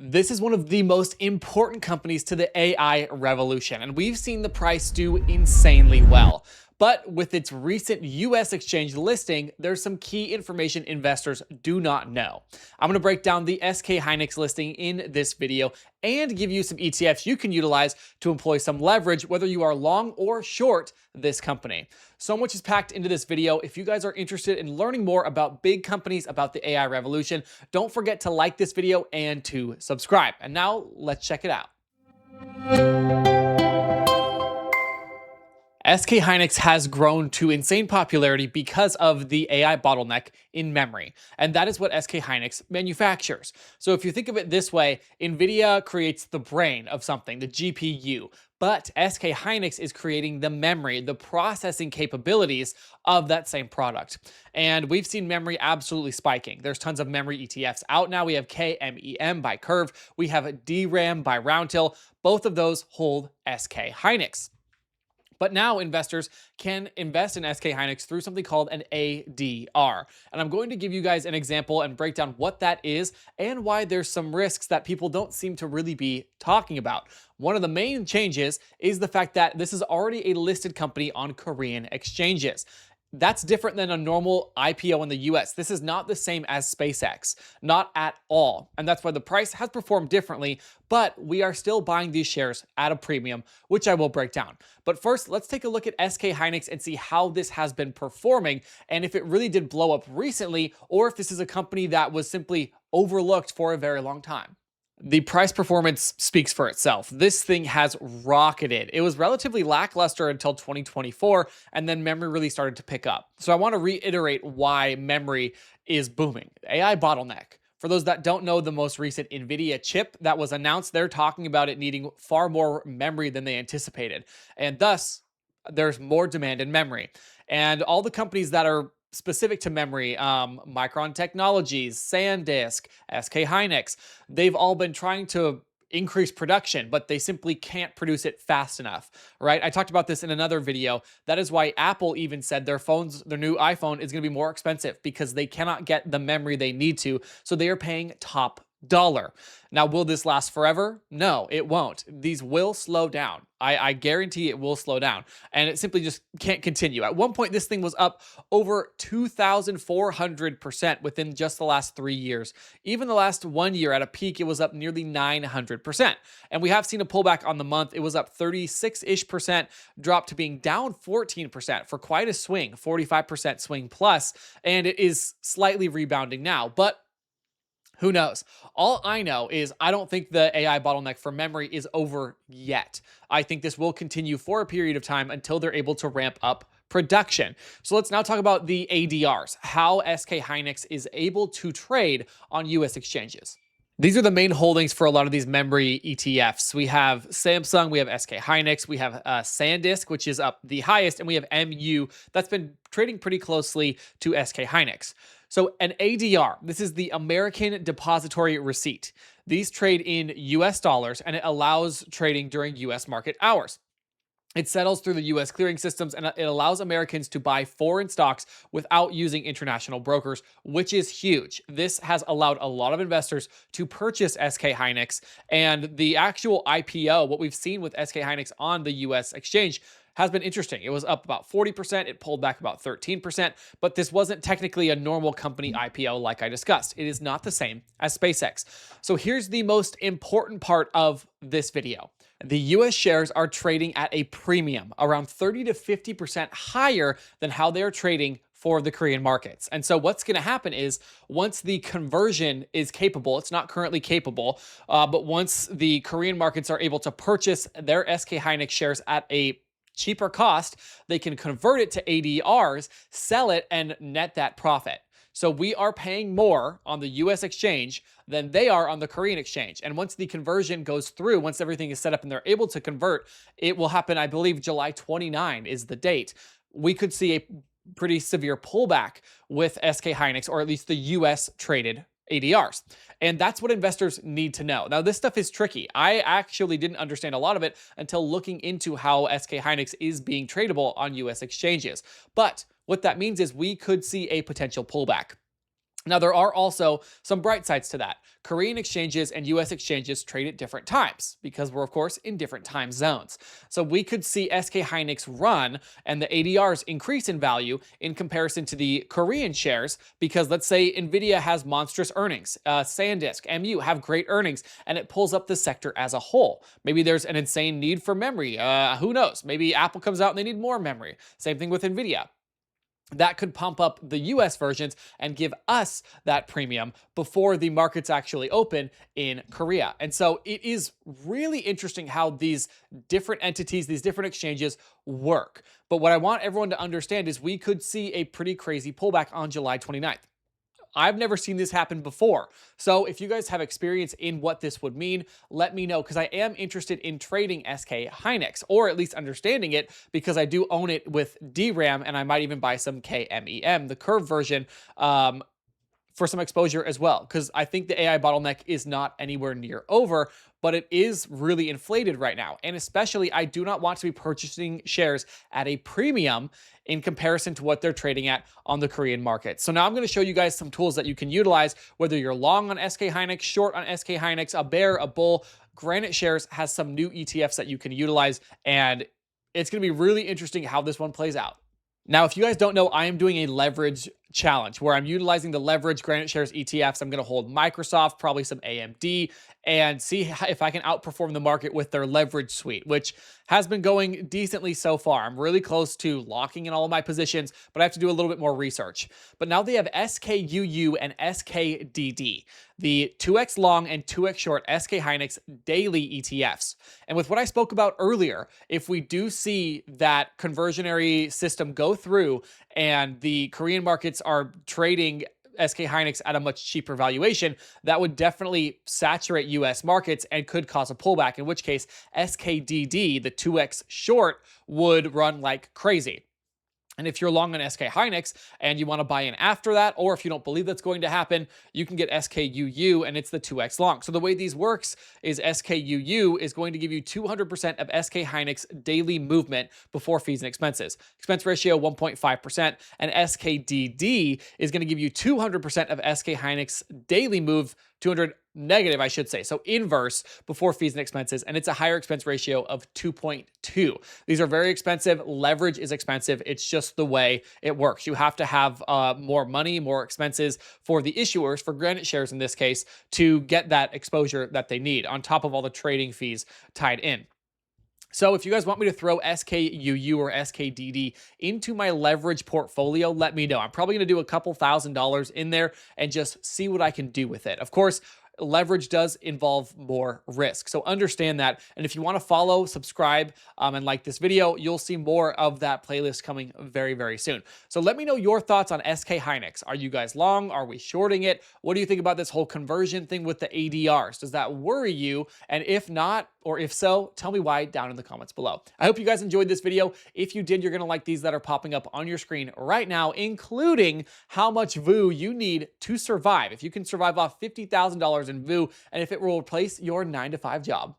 This is one of the most important companies to the AI revolution, and we've seen the price do insanely well. But with its recent US exchange listing, there's some key information investors do not know. I'm going to break down the SK Hynix listing in this video and give you some ETFs you can utilize to employ some leverage, whether you are long or short this company. So much is packed into this video. If you guys are interested in learning more about big companies, about the AI revolution, don't forget to like this video and to subscribe. And now let's check it out. SK Hynix has grown to insane popularity because of the AI bottleneck in memory, and that is what SK Hynix manufactures. So if you think of it this way, NVIDIA creates the brain of something, the GPU, but SK Hynix is creating the memory, the processing capabilities of that same product. And we've seen memory absolutely spiking. There's tons of memory ETFs out now. We have KMEM by Curve. We have DRAM by Roundhill. Both of those hold SK Hynix. But now investors can invest in SK Hynix through something called an ADR. And I'm going to give you guys an example and break down what that is and why there's some risks that people don't seem to really be talking about. One of the main changes is the fact that this is already a listed company on Korean exchanges. That's different than a normal IPO in the US. This is not the same as SpaceX, not at all. And that's why the price has performed differently, but we are still buying these shares at a premium, which I will break down. But first, let's take a look at SK Hynix and see how this has been performing and if it really did blow up recently or if this is a company that was simply overlooked for a very long time. The price performance speaks for itself. This thing has rocketed. It was relatively lackluster until 2024, and then memory really started to pick up. So I want to reiterate why memory is booming. AI bottleneck. For those that don't know, the most recent NVIDIA chip that was announced, they're talking about it needing far more memory than they anticipated. And thus, there's more demand in memory. And all the companies that are specific to memory, Micron Technologies, SanDisk, SK Hynix, they've all been trying to increase production, but they simply can't produce it fast enough, right? I talked about this in another video. That is why Apple even said their new iPhone is going to be more expensive because they cannot get the memory they need to. So they are paying top dollar. Now, will this last forever? No, it won't. These will slow down. I guarantee it will slow down, and it simply just can't continue. At one point, this thing was up over 2,400% within just the last 3 years. Even the last 1 year at a peak, it was up nearly 900%. And we have seen a pullback on the month. It was up 36-ish%, dropped to being down 14% for quite a swing, 45% swing plus, and it is slightly rebounding now. But who knows? All I know is I don't think the AI bottleneck for memory is over yet. I think this will continue for a period of time until they're able to ramp up production. So let's now talk about the ADRs, how SK Hynix is able to trade on US exchanges. These are the main holdings for a lot of these memory ETFs. We have Samsung, we have SK Hynix, we have SanDisk, which is up the highest, and we have MU that's been trading pretty closely to SK Hynix. So an ADR, this is the American Depository Receipt. These trade in US dollars and it allows trading during US market hours. It settles through the US clearing systems and it allows Americans to buy foreign stocks without using international brokers, which is huge. This has allowed a lot of investors to purchase SK Hynix, and the actual IPO, what we've seen with SK Hynix on the US exchange, has been interesting. It was up about 40%, it pulled back about 13%, but this wasn't technically a normal company IPO like I discussed. It is not the same as SpaceX. So here's the most important part of this video. The US shares are trading at a premium, around 30 to 50% higher than how they are trading for the Korean markets. And so what's going to happen is once the conversion is capable, it's not currently capable, but once the Korean markets are able to purchase their SK Hynix shares at a cheaper cost, they can convert it to ADRs, sell it, and net that profit. So we are paying more on the US exchange than they are on the Korean exchange. And once the conversion goes through, once everything is set up and they're able to convert, it will happen, I believe, July 29 is the date. We could see a pretty severe pullback with SK Hynix, or at least the US traded ADRs. And that's what investors need to know. Now, this stuff is tricky. I actually didn't understand a lot of it until looking into how SK Hynix is being tradable on US exchanges. But what that means is we could see a potential pullback. Now, there are also some bright sides to that. Korean exchanges and US exchanges trade at different times because we're, of course, in different time zones. So we could see SK Hynix run and the ADRs increase in value in comparison to the Korean shares because let's say NVIDIA has monstrous earnings, SanDisk, MU have great earnings, and it pulls up the sector as a whole. Maybe there's an insane need for memory. Who knows? Maybe Apple comes out and they need more memory. Same thing with NVIDIA. That could pump up the US versions and give us that premium before the markets actually open in Korea. And so it is really interesting how these different entities, these different exchanges work. But what I want everyone to understand is we could see a pretty crazy pullback on July 29th. I've never seen this happen before. So if you guys have experience in what this would mean, let me know because I am interested in trading SK Hynix or at least understanding it because I do own it with DRAM and I might even buy some KMEM, the curve version, for some exposure as well, because I think the AI bottleneck is not anywhere near over, but it is really inflated right now. And especially, I do not want to be purchasing shares at a premium in comparison to what they're trading at on the Korean market. So now I'm going to show you guys some tools that you can utilize, whether you're long on SK Hynix, short on SK Hynix, a bear, a bull. GraniteShares has some new ETFs that you can utilize, and it's going to be really interesting how this one plays out. Now, if you guys don't know, I am doing a leverage challenge where I'm utilizing the leverage GraniteShares ETFs. I'm going to hold Microsoft, probably some AMD, and see if I can outperform the market with their leverage suite, which has been going decently so far. I'm really close to locking in all of my positions, but I have to do a little bit more research. But now they have SKUU and SKDD, the 2x long and 2x short SK Hynix daily ETFs. And with what I spoke about earlier, if we do see that conversionary system go through and the Korean markets are trading SK Hynix at a much cheaper valuation, that would definitely saturate US markets and could cause a pullback, in which case SKDD, the 2x short, would run like crazy. And if you're long on SK Hynix and you want to buy in after that, or if you don't believe that's going to happen, you can get SKUU and it's the 2x long. So the way these works is SKUU is going to give you 200% of SK Hynix daily movement before fees and expenses. Expense ratio 1.5%, and SKDD is going to give you 200% of SK Hynix daily move, 200 negative, I should say. So inverse before fees and expenses, and it's a higher expense ratio of 2.2. These are very expensive. Leverage is expensive. It's just the way it works. You have to have more money, more expenses for the issuers, for GraniteShares in this case, to get that exposure that they need on top of all the trading fees tied in. So if you guys want me to throw SKUU or SKDD into my leverage portfolio, let me know. I'm probably going to do a couple $1,000s in there and just see what I can do with it. Of course, leverage does involve more risk. So understand that. And if you want to follow, subscribe, and like this video, you'll see more of that playlist coming very, very soon. So let me know your thoughts on SK Hynix. Are you guys long? Are we shorting it? What do you think about this whole conversion thing with the ADRs? Does that worry you? And if not, or if so, tell me why down in the comments below. I hope you guys enjoyed this video. If you did, you're going to like these that are popping up on your screen right now, including how much VU you need to survive. If you can survive off $50,000 in VU, and if it will replace your 9-to-5 job.